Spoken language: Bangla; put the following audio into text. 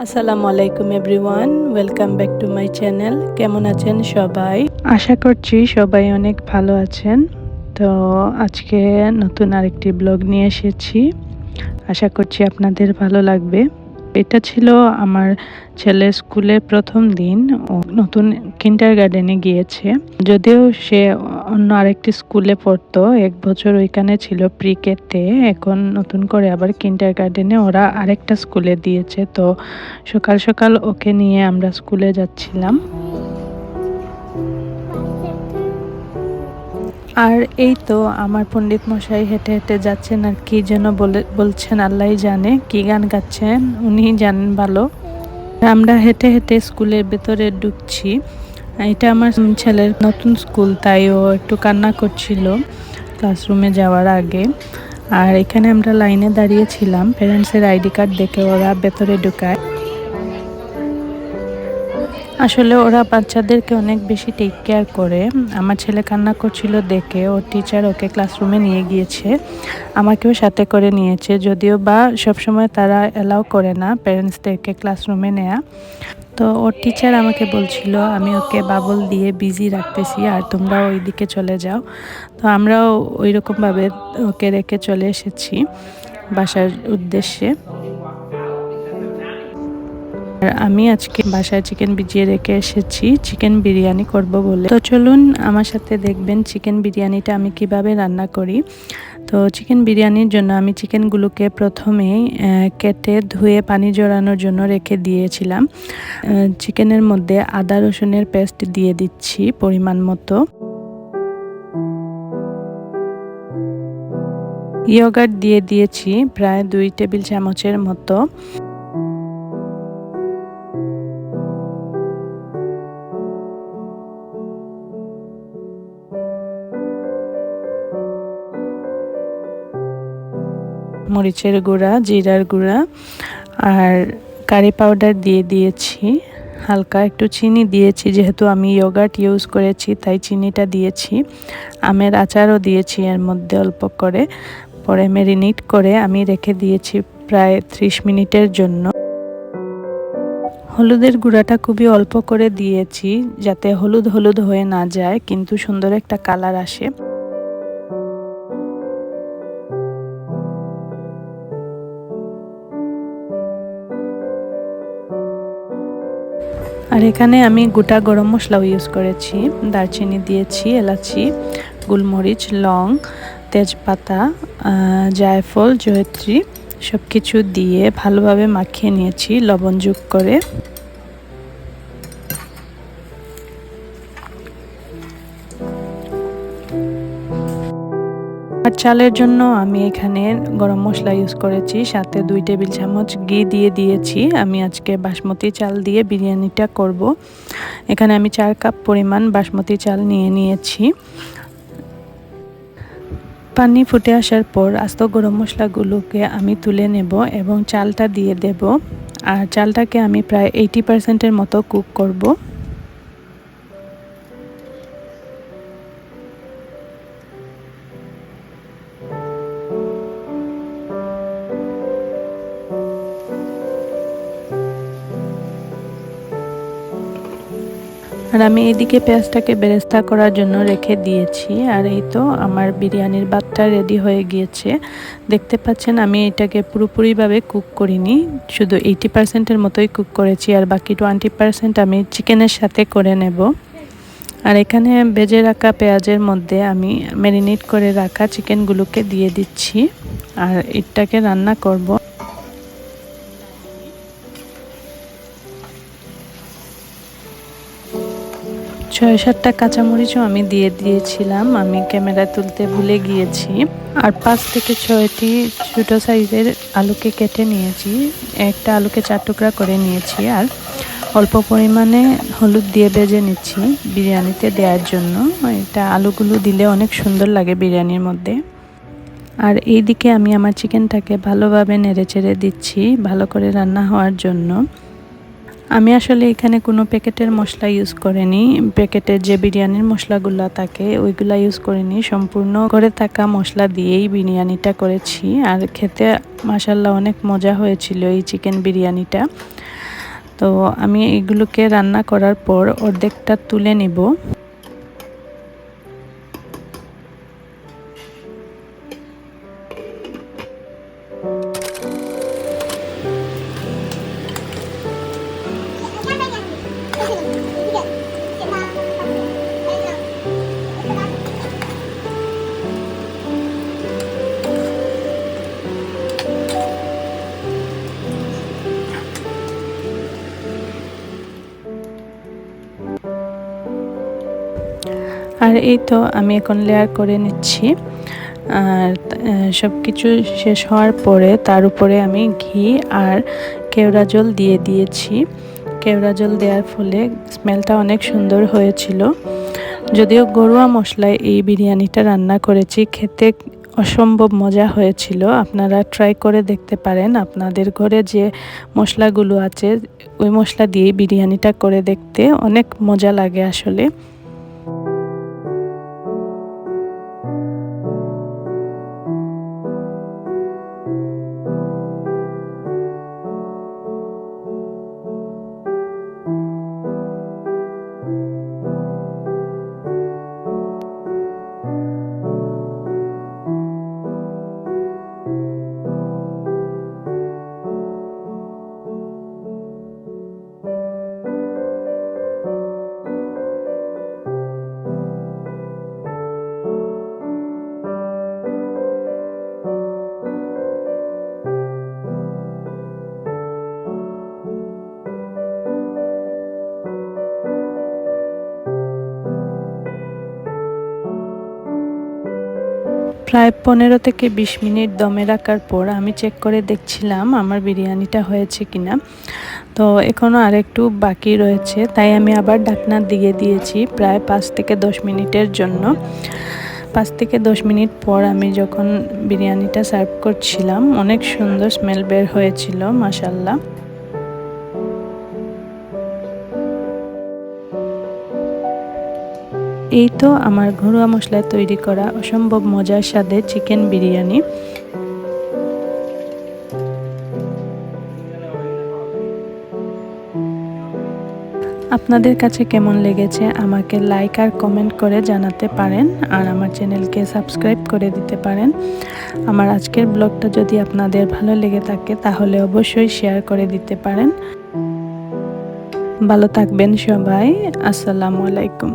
আসসালামু আলাইকুম everyone, welcome back to my channel. কেমন আছেন সবাই? আশা করছি সবাই অনেক ভালো আছেন। তো আজকে নতুন আরেকটি ব্লগ নিয়ে এসেছি, আশা করছি আপনাদের ভালো লাগবে। এটা ছিল আমার ছেলের স্কুলের প্রথম দিন। ও নতুন কিন্ডারগার্টেনে গিয়েছে, যদিও সে অন্য আরেকটি স্কুলে পড়তো। 1 বছর ওইখানে ছিল প্রি-কেতে, এখন নতুন করে আবার কিন্ডারগার্টেনে ওরা আরেকটা স্কুলে দিয়েছে। তো সকাল সকাল ওকে নিয়ে আমরা স্কুলে যাচ্ছিলাম। আর এই তো আমার পণ্ডিত মশাই হেঁটে হেঁটে যাচ্ছেন, আর কি যেন বলছেন আল্লাহই জানে, কি গান গাচ্ছেন উনি জানেন ভালো। আমরা হেঁটে হেঁটে স্কুলের ভেতরে ঢুকছি। এটা আমার ছেলের নতুন স্কুল, তাই ও একটু কান্না করছিল ক্লাসরুমে যাওয়ার আগে। আর এখানে আমরা লাইনে দাঁড়িয়েছিলাম, প্যারেন্টসের আইডি কার্ড দেখে ওরা ভেতরে ঢুকায়। আসলে ওরা বাচ্চাদেরকে অনেক বেশি টেক কেয়ার করে। আমার ছেলে কান্না করছিল দেখে ওর টিচার ওকে ক্লাসরুমে নিয়ে গিয়েছে, আমাকেও সাথে করে নিয়েছে, যদিও বা সবসময় তারা অ্যালাউ করে না প্যারেন্টসদেরকে ক্লাসরুমে নেয়া। তো ওর টিচার আমাকে বলছিল আমি ওকে বাবল দিয়ে বিজি রাখতেছি আর তোমরাও ওই দিকে চলে যাও। তো আমরাও ওই রকমভাবে ওকে রেখে চলে এসেছি বাসার উদ্দেশ্যে। আর আমি আজকে বাসায় চিকেন ভিজিয়ে রেখে এসেছি চিকেন বিরিয়ানি করব বলে। তো চলুন আমার সাথে দেখবেন চিকেন বিরিয়ানিটা আমি কিভাবে রান্না করি। তো চিকেন বিরিয়ানির জন্য আমি চিকেনগুলোকে প্রথমে কেটে ধুয়ে পানি জড়ানোর জন্য রেখে দিয়েছিলাম। চিকেনের মধ্যে আদা রসুনের পেস্ট দিয়ে দিচ্ছি পরিমাণ মতো। ইয়োগার্ট দিয়ে দিয়েছি প্রায় 2 টেবিল চামচের মতো। মরিচের গুঁড়া, জিরার গুঁড়া আর কারি পাউডার দিয়ে দিয়েছি। হালকা একটু চিনি দিয়েছি, যেহেতু আমি ইয়োগার্ট ইউজ করেছি তাই চিনিটা দিয়েছি। আমের আচারও দিয়েছি এর মধ্যে অল্প করে। পরে ম্যারিনেট করে আমি রেখে দিয়েছি প্রায় 30 মিনিটের জন্য। হলুদের গুঁড়াটা খুবই অল্প করে দিয়েছি, যাতে হলুদ হলুদ হয়ে না যায়, কিন্তু সুন্দর একটা কালার আসে। আর এখানে আমি গোটা গরম মশলাও ইউজ করেছি, দারচিনি দিয়েছি, এলাচি, গোলমরিচ, লং, তেজপাতা, জায়ফল, জয়ত্রী সব কিছু দিয়ে ভালোভাবে মাখিয়ে নিয়েছি লবণ যোগ করে। আর চালের জন্য আমি এখানে গরম মশলা ইউজ করেছি, সাথে 2 টেবিল চামচ ঘি দিয়ে দিয়েছি। আমি আজকে বাসমতি চাল দিয়ে বিরিয়ানিটা করব। এখানে আমি 4 কাপ পরিমাণ বাসমতি চাল নিয়ে নিয়েছি। পানি ফুটে আসার পর আস্ত গরম মশলাগুলোকে আমি তুলে নেব এবং চালটা দিয়ে দেব। আর চালটাকে আমি প্রায় 80% মতো কুক করব। আর আমি এদিকে পেঁয়াজটাকে বেরেস্তা করার জন্য রেখে দিয়েছি। আর এই তো আমার বিরিয়ানির ভাতটা রেডি হয়ে গিয়েছে। দেখতে পাচ্ছেন আমি এটাকে পুরোপুরিভাবে কুক করিনি, শুধু 80%-এর মতোই কুক করেছি, আর বাকি 20% আমি চিকেনের সাথে করে নেব। আর এখানে ভেজে রাখা পেঁয়াজের মধ্যে আমি ম্যারিনেট করে রাখা চিকেনগুলোকে দিয়ে দিচ্ছি আর এটাকে রান্না করব। 6-7টা কাঁচামরিচও আমি দিয়ে দিয়েছিলাম, আমি ক্যামেরায় তুলতে ভুলে গিয়েছি। আর 5 থেকে 6টি ছোটো সাইজের আলুকে কেটে নিয়েছি, একটা আলুকে 4 টুকরা করে নিয়েছি। আর অল্প পরিমাণে হলুদ দিয়ে ভেজে নিচ্ছি বিরিয়ানিতে দেওয়ার জন্য। এটা আলুগুলো দিলে অনেক সুন্দর লাগে বিরিয়ানির মধ্যে। আর এই দিকে আমি আমার চিকেনটাকে ভালোভাবে নেড়েচেড়ে দিচ্ছি ভালো করে রান্না হওয়ার জন্য। আমি আসলে এখানে কোনো প্যাকেটের মশলা ইউজ করিনি, প্যাকেটের যে বিরিয়ানির মশলাগুলো থাকে ওইগুলা ইউজ করিনি, সম্পূর্ণ ঘরে থাকা মশলা দিয়েই বিরিয়ানিটা করেছি। আর খেতে মাশাআল্লাহ অনেক মজা হয়েছিল এই চিকেন বিরিয়ানিটা। তো আমি এগুলোকে রান্না করার পর অর্ধেকটা তুলে নিব। আর এই তো আমি এখন লেয়ার করে নিচ্ছি। আর সব কিছু শেষ হওয়ার পরে তার উপরে আমি ঘি আর কেওড়া জল দিয়ে দিয়েছি। কেওড়া জল দেওয়ার ফলে স্মেলটা অনেক সুন্দর হয়েছিল। যদিও ঘরোয়া মশলায় এই বিরিয়ানিটা রান্না করেছি, খেতে অসম্ভব মজা হয়েছিল। আপনারা ট্রাই করে দেখতে পারেন, আপনাদের ঘরে যে মশলাগুলো আছে ওই মশলা দিয়ে বিরিয়ানিটা করে দেখতে অনেক মজা লাগে আসলে। প্রায় 15 থেকে 20 মিনিট দমে রাখার পর আমি চেক করে দেখছিলাম আমার বিরিয়ানিটা হয়েছে কিনা। তো এখনও আরেকটু বাকি রয়েছে, তাই আমি আবার ঢাকনা দিয়ে দিয়েছি প্রায় 5 থেকে 10 মিনিটের জন্য। 5 থেকে 10 মিনিট পর আমি যখন বিরিয়ানিটা সার্ভ করছিলাম অনেক সুন্দর স্মেল বের হয়েছিল মাশাআল্লাহ। এই তো আমার ঘরোয়া মশলায় তৈরি করা অসম্ভব মজার স্বাদের চিকেন বিরিয়ানি। আপনাদের কাছে কেমন লেগেছে আমাকে লাইক আর কমেন্ট করে জানাতে পারেন, আর আমার চ্যানেলকে সাবস্ক্রাইব করে দিতে পারেন। আমার আজকের ব্লগটা যদি আপনাদের ভালো লেগে থাকে তাহলে অবশ্যই শেয়ার করে দিতে পারেন। ভালো থাকবেন সবাই। আসসালামু আলাইকুম।